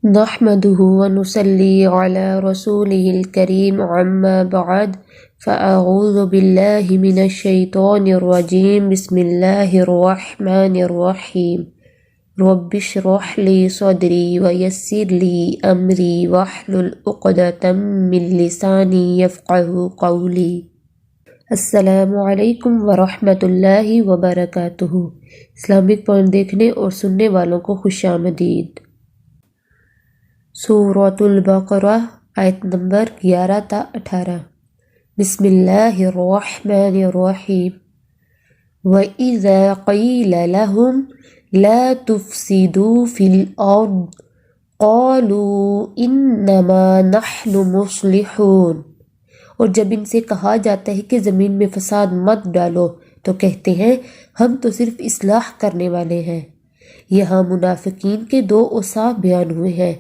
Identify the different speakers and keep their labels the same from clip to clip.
Speaker 1: نحمده ونصلي على رسوله الكريم عما بعد فأعوذ بالله من الشيطان الرجيم بسم الله الرحمن الرحيم رب اشرح لي صدري ويسر لي أمري واحلل عقدة من لساني يفقهوا قولي السلام علیکم ورحمۃ اللہ وبرکاتہ۔ اسلامک پوائنٹ دیکھنے اور سننے والوں کو خوش آمدید۔ سورۃ البقرہ آیت نمبر 11 تا 18۔ بسم اللہ الرحمن الرحیم۔ وَإِذَا قِيلَ لَهُمْ لَا تُفْسِدُوا فِي الْأَرْضِ قَالُوا إِنَّمَا نَحْنُ مُصْلِحُونَ۔ اور جب ان سے کہا جاتا ہے کہ زمین میں فساد مت ڈالو تو کہتے ہیں ہم تو صرف اصلاح کرنے والے ہیں۔ یہاں منافقین کے دو اوصاف بیان ہوئے ہیں۔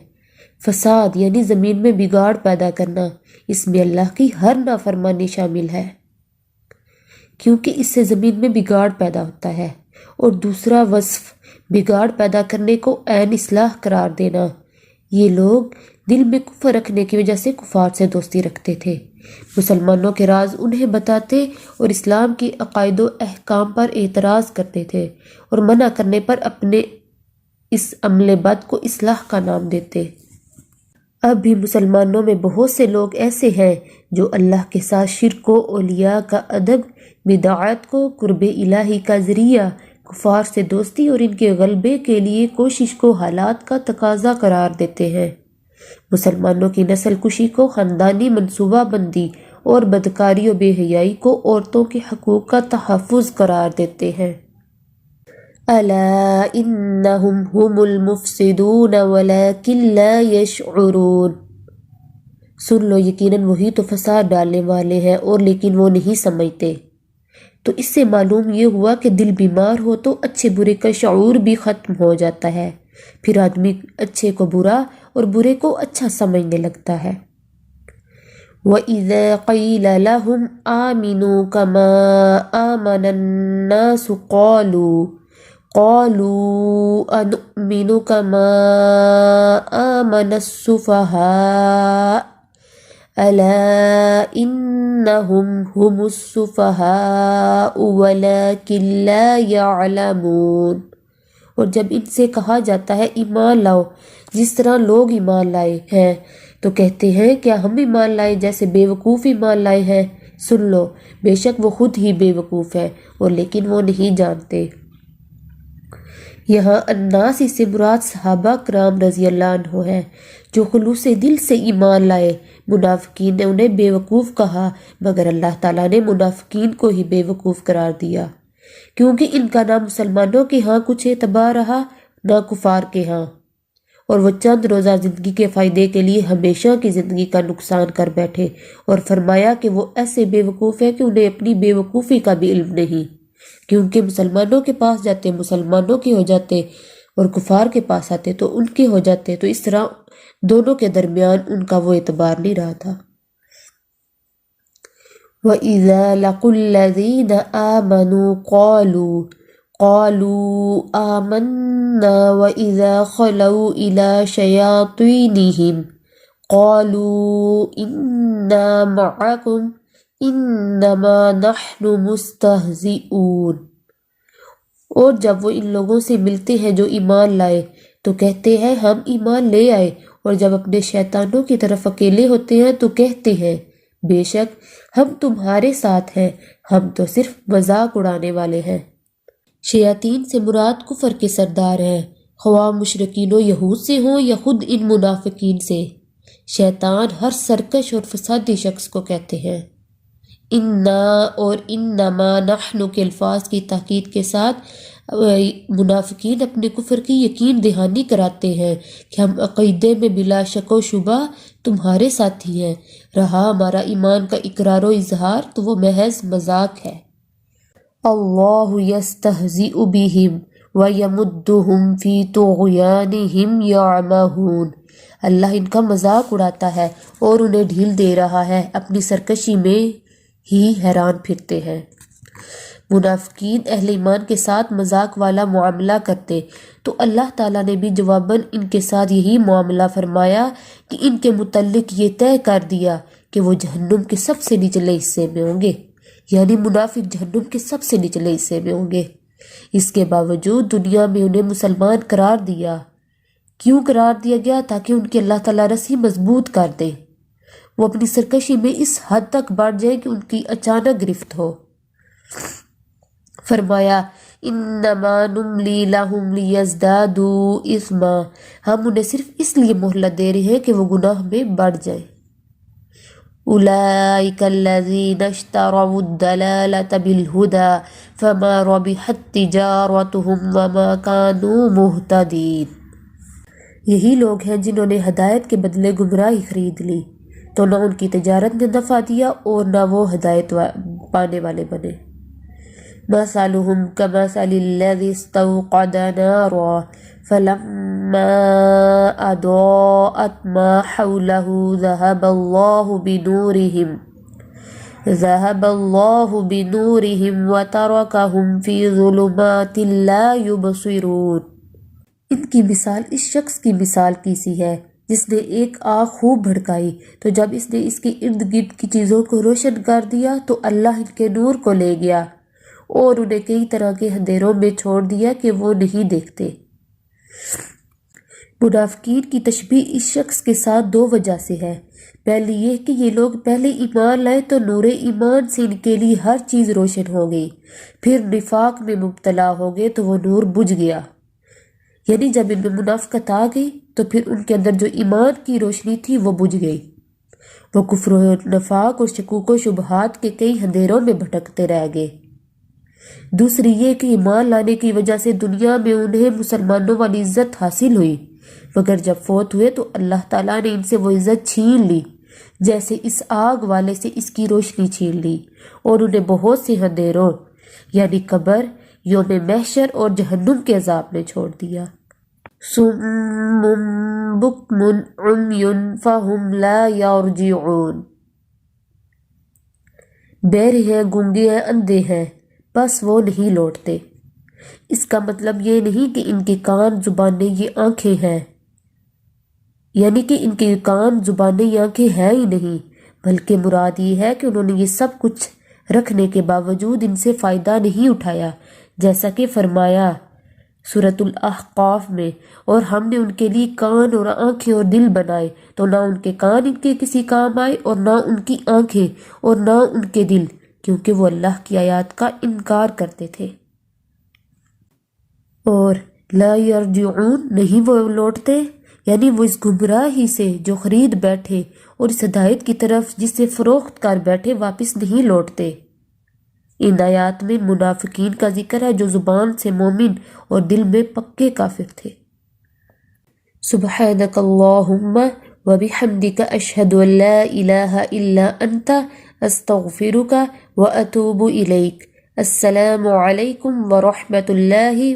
Speaker 1: فساد یعنی زمین میں بگاڑ پیدا کرنا، اس میں اللہ کی ہر نافرمانی شامل ہے کیونکہ اس سے زمین میں بگاڑ پیدا ہوتا ہے۔ اور دوسرا وصف بگاڑ پیدا کرنے کو عین اصلاح قرار دینا۔ یہ لوگ دل میں کفر رکھنے کی وجہ سے کفار سے دوستی رکھتے تھے، مسلمانوں کے راز انہیں بتاتے اور اسلام کی عقائد و احکام پر اعتراض کرتے تھے اور منع کرنے پر اپنے اس عمل بد کو اصلاح کا نام دیتے۔ اب بھی مسلمانوں میں بہت سے لوگ ایسے ہیں جو اللہ کے ساتھ شرک و اولیاء کا ادب، بدعات کو قرب الہی کا ذریعہ، کفار سے دوستی اور ان کے غلبے کے لیے کوشش کو حالات کا تقاضا قرار دیتے ہیں۔ مسلمانوں کی نسل کشی کو خاندانی منصوبہ بندی اور بدکاری و بے حیائی کو عورتوں کے حقوق کا تحفظ قرار دیتے ہیں۔ الا انہم هم المفسدون ولکن لا یشعرون۔ سن لو یقیناً وہی تو فساد ڈالنے والے ہیں اور لیکن وہ نہیں سمجھتے۔ تو اس سے معلوم یہ ہوا کہ دل بیمار ہو تو اچھے برے کا شعور بھی ختم ہو جاتا ہے، پھر آدمی اچھے کو برا اور برے کو اچھا سمجھنے لگتا ہے۔ وَإِذَا قِيلَ لَهُمْ آمِنُوا كَمَا آمَنَ النَّاسُ قَالُوا أَنُؤْمِنُ كَمَا آمَنَ السُّفَهَاءُ أَلَا إِنَّهُمْ هُمُ السُّفَهَاءُ وَلَكِنْ لَا يَعْلَمُونَ۔ اور جب ان سے کہا جاتا ہے ایمان لاؤ جس طرح لوگ ایمان لائے ہیں تو کہتے ہیں کیا ہم ایمان لائے جیسے بے وقوف ایمان لائے ہیں؟ سن لو بے شک وہ خود ہی بے وقوف ہے اور لیکن وہ نہیں جانتے۔ یہاں الناس اس سے مراد صحابہ کرام رضی اللہ عنہ ہیں جو خلوص دل سے ایمان لائے۔ منافقین نے انہیں بے وقوف کہا مگر اللہ تعالیٰ نے منافقین کو ہی بے وقوف قرار دیا کیونکہ ان کا نہ مسلمانوں کے ہاں کچھ اعتبار رہا نہ کفار کے ہاں، اور وہ چند روزہ زندگی کے فائدے کے لیے ہمیشہ کی زندگی کا نقصان کر بیٹھے، اور فرمایا کہ وہ ایسے بے وقوف ہیں کہ انہیں اپنی بے وقوفی کا بھی علم نہیں، کیونکہ مسلمانوں کے پاس جاتے مسلمانوں کے ہو جاتے اور کفار کے پاس آتے تو ان کے ہو جاتے، تو اس طرح دونوں کے درمیان ان کا وہ اعتبار نہیں رہا تھا۔ وَإِذَا لَقُوا الَّذِينَ آمَنُوا قَالُوا آمَنَّا وَإِذَا خَلَوْا إِلَى شَيَاطِينِهِمْ قَالُوا إِنَّا مَعَكُمْ إِنَّمَا نَحْنُ مُسْتَهْزِئُونَ۔ اور جب وہ ان لوگوں سے ملتے ہیں جو ایمان لائے تو کہتے ہیں ہم ایمان لے آئے، اور جب اپنے شیطانوں کی طرف اکیلے ہوتے ہیں تو کہتے ہیں بے شک ہم تمہارے ساتھ ہیں، ہم تو صرف مذاق اڑانے والے ہیں۔ شیاطین سے مراد کفر کے سردار ہیں، خواہ مشرکین و یہود سے ہوں یا خود ان منافقین سے۔ شیطان ہر سرکش اور فسادی شخص کو کہتے ہیں۔ انا اور انما نحن کے الفاظ کی تاکید کے ساتھ منافقین اپنے کفر کی یقین دہانی کراتے ہیں کہ ہم عقیدے میں بلا شک و شبہ تمہارے ساتھی ہیں، رہا ہمارا ایمان کا اقرار و اظہار تو وہ محض مذاق ہے۔ اللہ یستہزئ بہم ویمدہم فی طغیانہم یعمہون۔ اللہ ان کا مذاق اڑاتا ہے اور انہیں ڈھیل دے رہا ہے، اپنی سرکشی میں ہی حیران پھرتے ہیں۔ منافقین اہل ایمان کے ساتھ مذاق والا معاملہ کرتے تو اللہ تعالیٰ نے بھی جواباً ان کے ساتھ یہی معاملہ فرمایا کہ ان کے متعلق یہ طے کر دیا کہ وہ جہنم کے سب سے نچلے حصے میں ہوں گے، یعنی منافق جہنم کے سب سے نچلے حصے میں ہوں گے۔ اس کے باوجود دنیا میں انہیں مسلمان قرار دیا۔ کیوں قرار دیا گیا؟ تاکہ ان کی اللہ تعالیٰ رسی مضبوط کر دے، وہ اپنی سرکشی میں اس حد تک بڑھ جائے کہ ان کی اچانک گرفت ہو۔ فرمایا انما نملی لہم لیزدادوا اثما، ہم انہیں صرف اس لیے مہلت دے رہے ہیں کہ وہ گناہ میں بڑھ جائیں۔ اولئک الذین اشتروا الضلالۃ بالہدی فما ربحت تجارتہم وما کانوا مہتدین، یہی لوگ ہیں جنہوں نے ہدایت کے بدلے گمراہی خرید لی تو نہ ان کی تجارت نے نفع دیا اور نہ وہ ہدایت پانے والے بنے۔ مثلهم كمثل الذي استوقد نارا فلما أضاءت ما حوله ذهب الله بنورهم وتركهم في ظلمات لا يبصرون۔ ان کی مثال اس شخص کی مثال کی سی ہے جس نے ایک آگ خوب بھڑکائی، تو جب اس نے اس کے ارد گرد کی چیزوں کو روشن کر دیا تو اللہ ان کے نور کو لے گیا اور انہیں کئی طرح کے اندھیروں میں چھوڑ دیا کہ وہ نہیں دیکھتے۔ منافقین کی تشبیہ اس شخص کے ساتھ دو وجہ سے ہے۔ پہلی یہ کہ یہ لوگ پہلے ایمان لائے تو نور ایمان سے ان کے لیے ہر چیز روشن ہو گئی، پھر نفاق میں مبتلا ہو گئے تو وہ نور بجھ گیا، یعنی جب ان میں منافقت آ گئی تو پھر ان کے اندر جو ایمان کی روشنی تھی وہ بجھ گئی، وہ کفر و نفاق اور شکوک و شبہات کے کئی اندھیروں میں بھٹکتے رہ گئے۔ دوسری یہ کہ ایمان لانے کی وجہ سے دنیا میں انہیں مسلمانوں والی عزت حاصل ہوئی، مگر جب فوت ہوئے تو اللہ تعالیٰ نے ان سے وہ عزت چھین لی جیسے اس آگ والے سے اس کی روشنی چھین لی، اور انہیں بہت سے اندھیروں یعنی قبر، یوم محشر اور جہنم کے عذاب میں چھوڑ دیا۔ صم بکم عمی فہم لا یرجعون، بہرے ہیں، گونگے ہیں، اندھے ہیں، بس وہ نہیں لوٹتے۔ اس کا مطلب یہ نہیں کہ ان کے کان، زبانیں، یہ آنکھیں ہیں، یعنی کہ ان کے کان، زبانیں، یہ آنکھیں ہیں ہی نہیں، بلکہ مراد یہ ہے کہ انہوں نے یہ سب کچھ رکھنے کے باوجود ان سے فائدہ نہیں اٹھایا، جیسا کہ فرمایا سورۃ الاحقاف میں، اور ہم نے ان کے لیے کان اور آنکھیں اور دل بنائے تو نہ ان کے کان ان کے کسی کام آئے اور نہ ان کی آنکھیں اور نہ ان کے دل، کیونکہ وہ اللہ کی آیات کا انکار کرتے تھے۔ اور لا یرجعون، نہیں وہ لوٹتے، یعنی وہ اس گمراہی سے جو خرید بیٹھے اور اس ہدایت کی طرف جس سے فروخت کر بیٹھے واپس نہیں لوٹتے۔ ان آیات میں منافقین کا ذکر ہے جو زبان سے مومن اور دل میں پکے کافر تھے۔ سبحانک اللہم وبحمدک اشہد ان لا الہ الا انت استغفرک واتوب الیک۔ السلام علیکم ورحمۃ اللہ